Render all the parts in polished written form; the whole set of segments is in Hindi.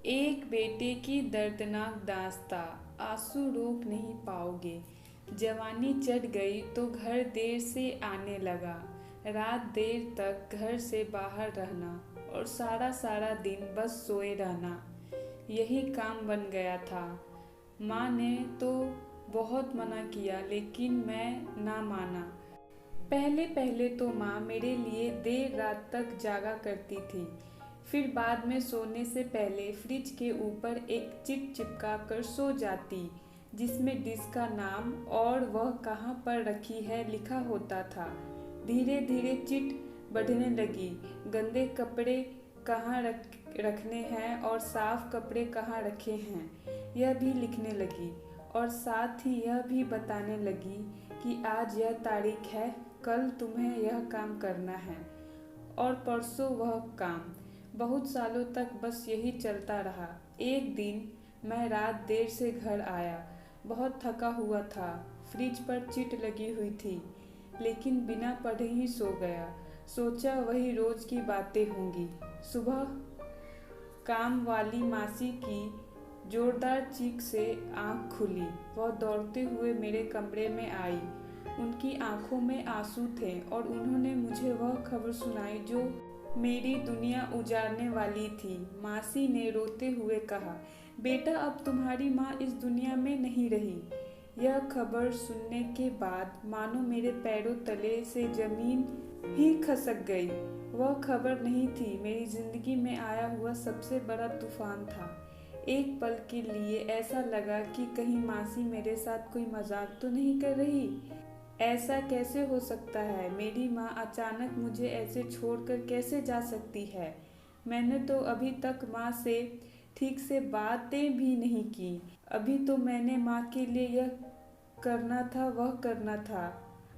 एक बेटे की दर्दनाक दास्तां, आंसू रोक नहीं पाओगे। जवानी चढ़ गई तो घर देर से आने लगा। रात देर तक घर से बाहर रहना और सारा सारा दिन बस सोए रहना, यही काम बन गया था। माँ ने तो बहुत मना किया लेकिन मैं ना माना। पहले पहले तो माँ मेरे लिए देर रात तक जागा करती थी। फिर बाद में सोने से पहले फ्रिज के ऊपर एक चिट चिपका कर सो जाती, जिसमें डिश का नाम और वह कहाँ पर रखी है लिखा होता था। धीरे धीरे चिट बढ़ने लगी। गंदे कपड़े कहाँ रखने हैं और साफ कपड़े कहाँ रखे हैं, यह भी लिखने लगी। और साथ ही यह भी बताने लगी कि आज यह तारीख है, कल तुम्हें यह काम करना है और परसों वह काम। बहुत सालों तक बस यही चलता रहा। एक दिन मैं रात देर से घर आया, बहुत थका हुआ था। फ्रिज पर चिट लगी हुई थी, लेकिन बिना पढ़े ही सो गया। सोचा वही रोज की बातें होंगी। सुबह काम वाली मासी की जोरदार चीख से आंख खुली। वह दौड़ते हुए मेरे कमरे में आई। उनकी आंखों में आंसू थे और उन्होंने मुझे वह खबर सुनाई जो मेरी दुनिया उजाड़ने वाली थी। मासी ने रोते हुए कहा, बेटा अब तुम्हारी माँ इस दुनिया में नहीं रही। यह खबर सुनने के बाद मानो मेरे पैरों तले से जमीन ही खसक गई। वह खबर नहीं थी, मेरी जिंदगी में आया हुआ सबसे बड़ा तूफान था। एक पल के लिए ऐसा लगा कि कहीं मासी मेरे साथ कोई मजाक तो नहीं कर रही। ऐसा कैसे हो सकता है? मेरी माँ अचानक मुझे ऐसे छोड़कर कैसे जा सकती है? मैंने तो अभी तक माँ से ठीक से बातें भी नहीं की। अभी तो मैंने माँ के लिए यह करना था, वह करना था।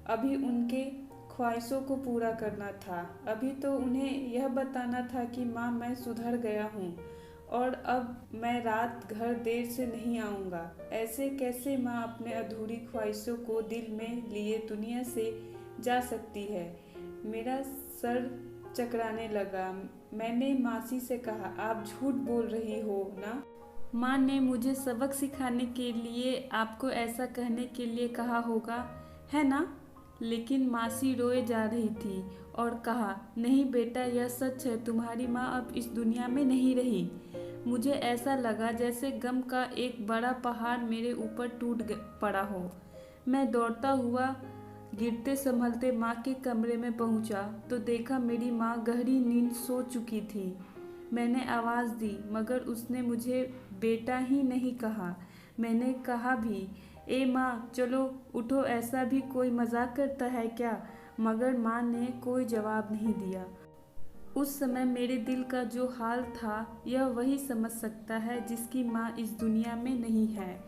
अभी उनके ख्वाहिशों को पूरा करना था। अभी तो उन्हें यह बताना था कि माँ मैं सुधर गया हूँ और अब मैं रात घर देर से नहीं आऊँगा। ऐसे कैसे माँ अपने अधूरी ख्वाहिशों को दिल में लिए दुनिया से जा सकती है? मेरा सर चकराने लगा। मैंने मासी से कहा, आप झूठ बोल रही हो ना? माँ ने मुझे सबक सिखाने के लिए आपको ऐसा कहने के लिए कहा होगा, है ना? लेकिन मासी रोए जा रही थी और कहा, नहीं बेटा यह सच है, तुम्हारी माँ अब इस दुनिया में नहीं रही। मुझे ऐसा लगा जैसे गम का एक बड़ा पहाड़ मेरे ऊपर पड़ा हो। मैं दौड़ता हुआ गिरते संभलते माँ के कमरे में पहुँचा तो देखा मेरी माँ गहरी नींद सो चुकी थी। मैंने आवाज़ दी मगर उसने मुझे बेटा ही नहीं कहा। मैंने कहा भी, ए माँ चलो उठो, ऐसा भी कोई मजाक करता है क्या? मगर माँ ने कोई जवाब नहीं दिया। उस समय मेरे दिल का जो हाल था यह वही समझ सकता है जिसकी माँ इस दुनिया में नहीं है,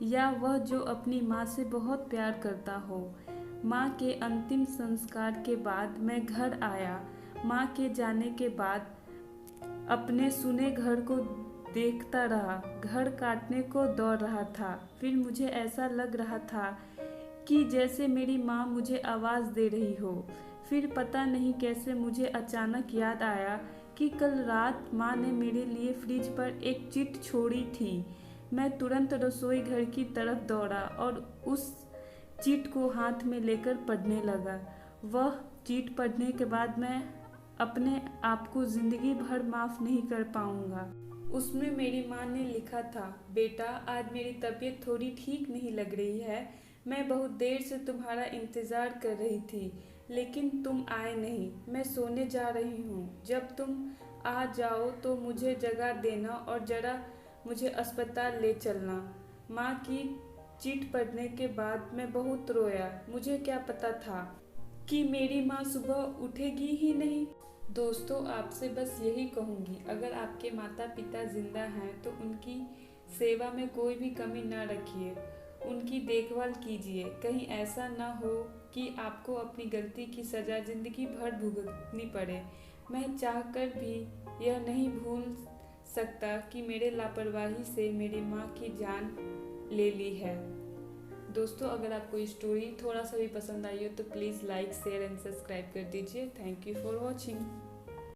या वह जो अपनी माँ से बहुत प्यार करता हो। माँ के अंतिम संस्कार के बाद मैं घर आया। माँ के जाने के बाद अपने सुने घर को देखता रहा। घर काटने को दौड़ रहा था। फिर मुझे ऐसा लग रहा था कि जैसे मेरी माँ मुझे आवाज़ दे रही हो। फिर पता नहीं कैसे मुझे अचानक याद आया कि कल रात माँ ने मेरे लिए फ्रिज पर एक चिट छोड़ी थी। मैं तुरंत रसोई घर की तरफ दौड़ा और उस चिट को हाथ में लेकर पढ़ने लगा। वह चिट पढ़ने के बाद मैं अपने आप को जिंदगी भर माफ़ नहीं कर पाऊंगा। उसमें मेरी माँ ने लिखा था, बेटा आज मेरी तबीयत थोड़ी ठीक नहीं लग रही है। मैं बहुत देर से तुम्हारा इंतज़ार कर रही थी लेकिन तुम आए नहीं। मैं सोने जा रही हूँ। जब तुम आ जाओ तो मुझे जगा देना और ज़रा मुझे अस्पताल ले चलना। माँ की चिट पढ़ने के बाद मैं बहुत रोया। मुझे क्या पता था कि मेरी माँ सुबह उठेगी ही नहीं। दोस्तों आपसे बस यही कहूँगी, अगर आपके माता पिता जिंदा हैं तो उनकी सेवा में कोई भी कमी ना रखिए। उनकी देखभाल कीजिए। कहीं ऐसा ना हो कि आपको अपनी गलती की सज़ा ज़िंदगी भर भुगतनी पड़े। मैं चाहकर भी यह नहीं भूल सकता कि मेरे लापरवाही से मेरी माँ की जान ले ली है। दोस्तों अगर आपको ये स्टोरी थोड़ा सा भी पसंद आई हो तो please like share and subscribe कर दीजिए। Thank you for watching.